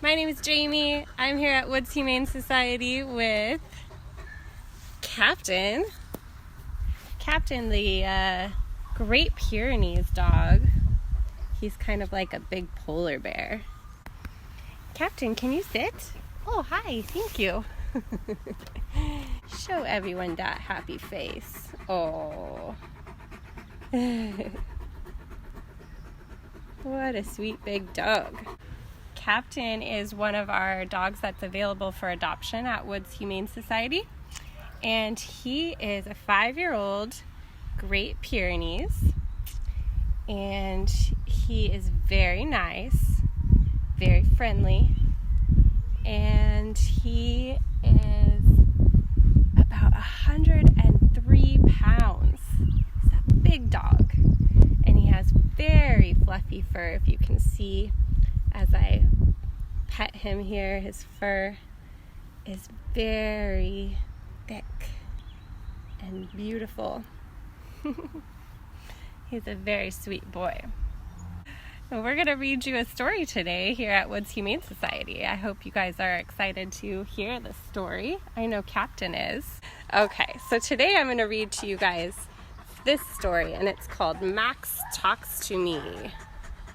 My name is Jamie. I'm here at Woods Humane Society with Captain. Captain, the Great Pyrenees dog. He's kind of like a big polar bear. Captain, can you sit? Oh, hi, thank you. Show everyone that happy face. Oh. What a sweet big dog. Captain is one of our dogs that's available for adoption at Woods Humane Society. And he is a 5-year-old Great Pyrenees. And he is very nice, very friendly. And he is about 103 pounds. He's a big dog. And he has very fluffy fur, if you can see as I pet him here. His fur is very thick and beautiful. He's a very sweet boy. And we're going to read you a story today here at Woods Humane Society. I hope you guys are excited to hear this story. I know Captain is. Okay, so today I'm going to read to you guys this story, and it's called Max Talks to Me.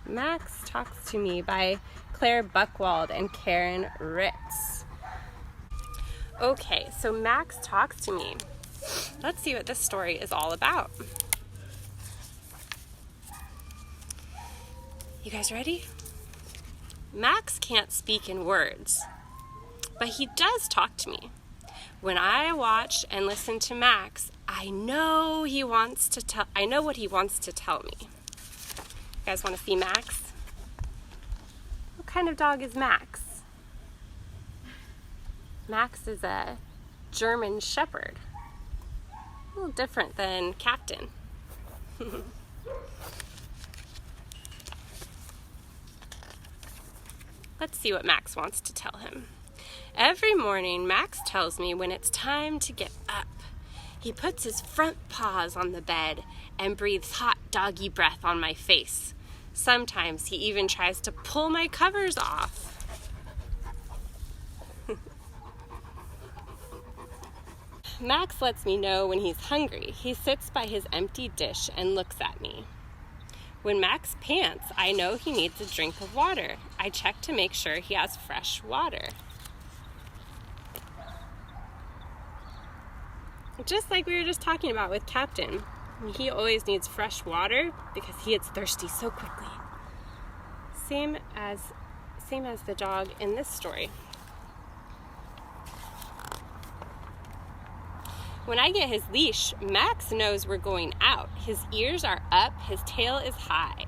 Max Talks to Me by Claire Buchwald and Karen Ritz. Okay, so Max Talks to Me. Let's see what this story is all about. You guys ready? Max can't speak in words, but he does talk to me. When I watch and listen to Max, I know what he wants to tell me. You guys want to see Max? What kind of dog is Max? Max is a German Shepherd. A little different than Captain. Let's see what Max wants to tell him. Every morning, Max tells me when it's time to get up. He puts his front paws on the bed and breathes hot doggy breath on my face. Sometimes he even tries to pull my covers off. Max lets me know when he's hungry. He sits by his empty dish and looks at me. When Max pants, I know he needs a drink of water. I check to make sure he has fresh water. Just like we were just talking about with Captain, he always needs fresh water because he gets thirsty so quickly. Same as the dog in this story. When I get his leash, Max knows we're going out. His ears are up, his tail is high.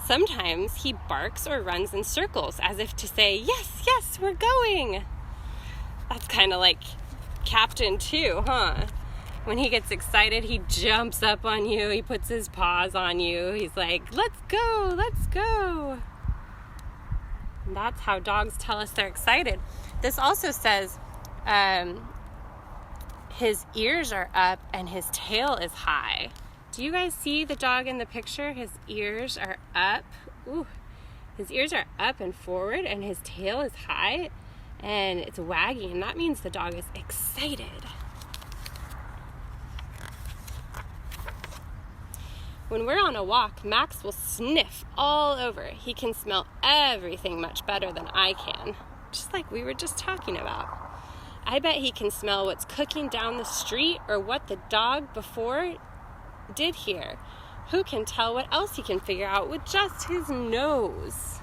Sometimes he barks or runs in circles as if to say, yes, yes, we're going. That's kind of like Captain too, huh? When he gets excited, he jumps up on you, he puts his paws on you, he's like, let's go, let's go. And that's how dogs tell us they're excited. This also says his ears are up and his tail is high. Do you guys see the dog in the picture? His ears are up. Ooh, his ears are up and forward and his tail is high and it's wagging, and that means the dog is excited. When we're on a walk, Max will sniff all over. He can smell everything much better than I can, just like we were just talking about. I bet he can smell what's cooking down the street or what the dog before did here. Who can tell what else he can figure out with just his nose?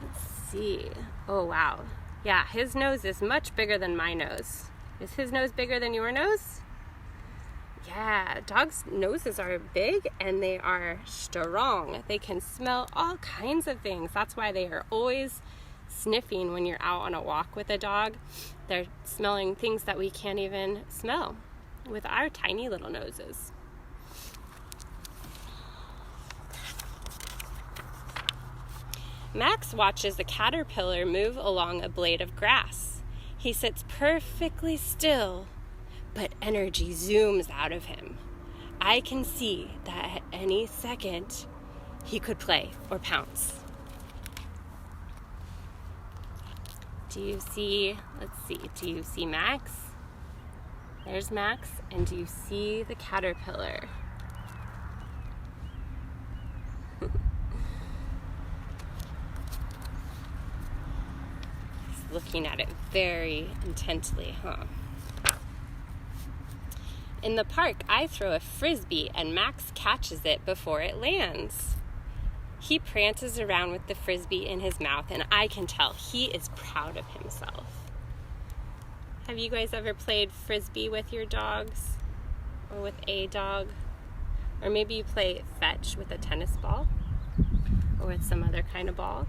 Let's see. Oh, wow. Yeah, his nose is much bigger than my nose. Is his nose bigger than your nose? Yeah, dogs' noses are big and they are strong. They can smell all kinds of things. That's why they are always sniffing when you're out on a walk with a dog. They're smelling things that we can't even smell with our tiny little noses. Max watches a caterpillar move along a blade of grass. He sits perfectly still, but energy zooms out of him. I can see that at any second he could play or pounce. Do you see, let's see, do you see Max? There's Max, and do you see the caterpillar? He's looking at it very intently, huh? In the park, I throw a frisbee and Max catches it before it lands. He prances around with the frisbee in his mouth, and I can tell he is proud of himself. Have you guys ever played frisbee with your dogs? Or with a dog? Or maybe you play fetch with a tennis ball? Or with some other kind of ball?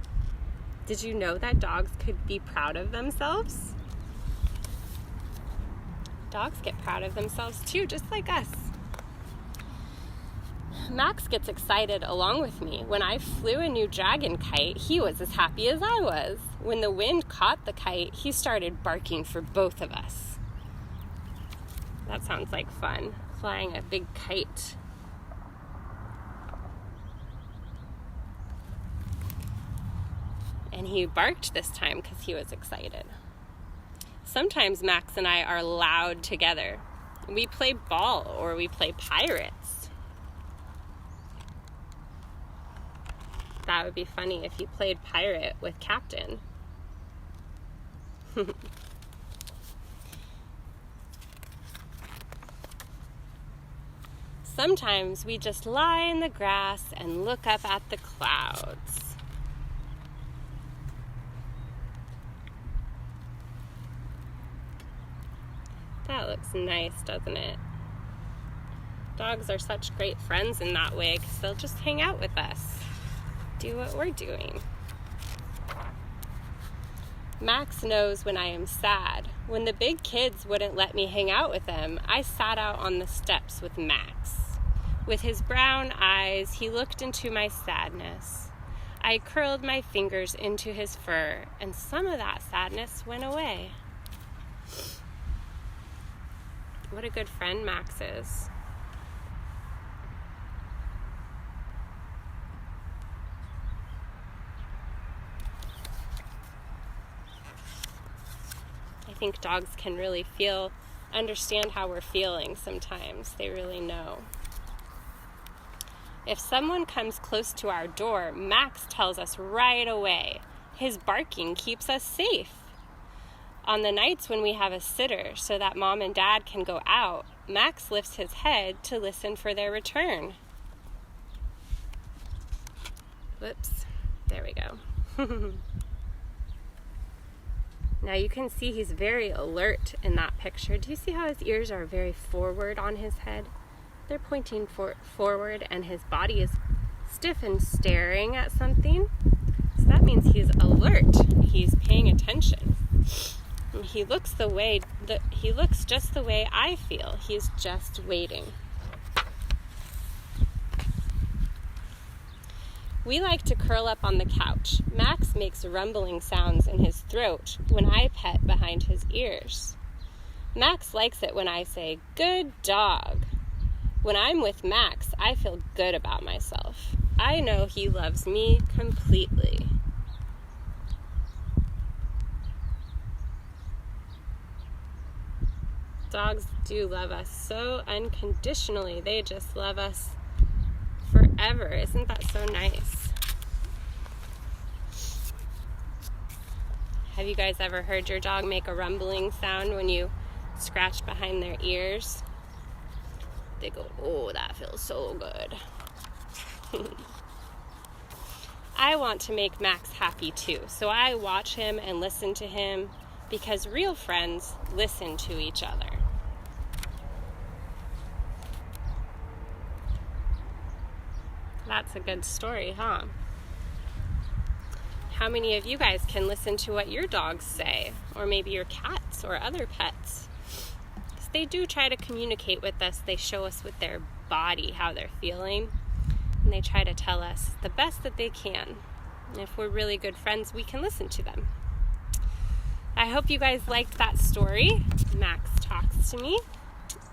Did you know that dogs could be proud of themselves? Dogs get proud of themselves too, just like us. Max gets excited along with me. When I flew a new dragon kite, he was as happy as I was. When the wind caught the kite, he started barking for both of us. That sounds like fun, flying a big kite. And he barked this time because he was excited. Sometimes Max and I are loud together. We play ball or we play pirates. That would be funny if you played pirate with Captain. Sometimes we just lie in the grass and look up at the clouds. That looks nice, doesn't it? Dogs are such great friends in that way because they'll just hang out with us, do what we're doing. Max knows when I am sad. When the big kids wouldn't let me hang out with them, I sat out on the steps with Max. With his brown eyes, he looked into my sadness. I curled my fingers into his fur, and some of that sadness went away. What a good friend Max is. I think dogs can really understand how we're feeling sometimes. They really know. If someone comes close to our door, Max tells us right away. His barking keeps us safe. On the nights when we have a sitter so that Mom and Dad can go out, Max lifts his head to listen for their return. Whoops, there we go. Now you can see he's very alert in that picture. Do you see how his ears are very forward on his head? They're pointing forward and his body is stiff and staring at something. So that means he's alert. He's paying attention. And he looks just the way I feel. He's just waiting. We like to curl up on the couch. Max makes rumbling sounds in his throat when I pet behind his ears. Max likes it when I say, "Good dog." When I'm with Max, I feel good about myself. I know he loves me completely. Dogs do love us so unconditionally. They just love us forever. Isn't that so nice? Have you guys ever heard your dog make a rumbling sound when you scratch behind their ears? They go, "Oh, that feels so good." I want to make Max happy too, so I watch him and listen to him because real friends listen to each other. That's a good story, huh? How many of you guys can listen to what your dogs say, or maybe your cats or other pets? Because they do try to communicate with us. They show us with their body how they're feeling, and they try to tell us the best that they can. And if we're really good friends, we can listen to them. I hope you guys liked that story. Max talks to me,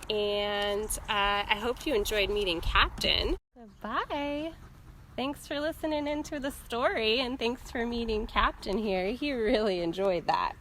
and I hope you enjoyed meeting Captain. Bye. Thanks for listening into the story, and thanks for meeting Captain here. He really enjoyed that.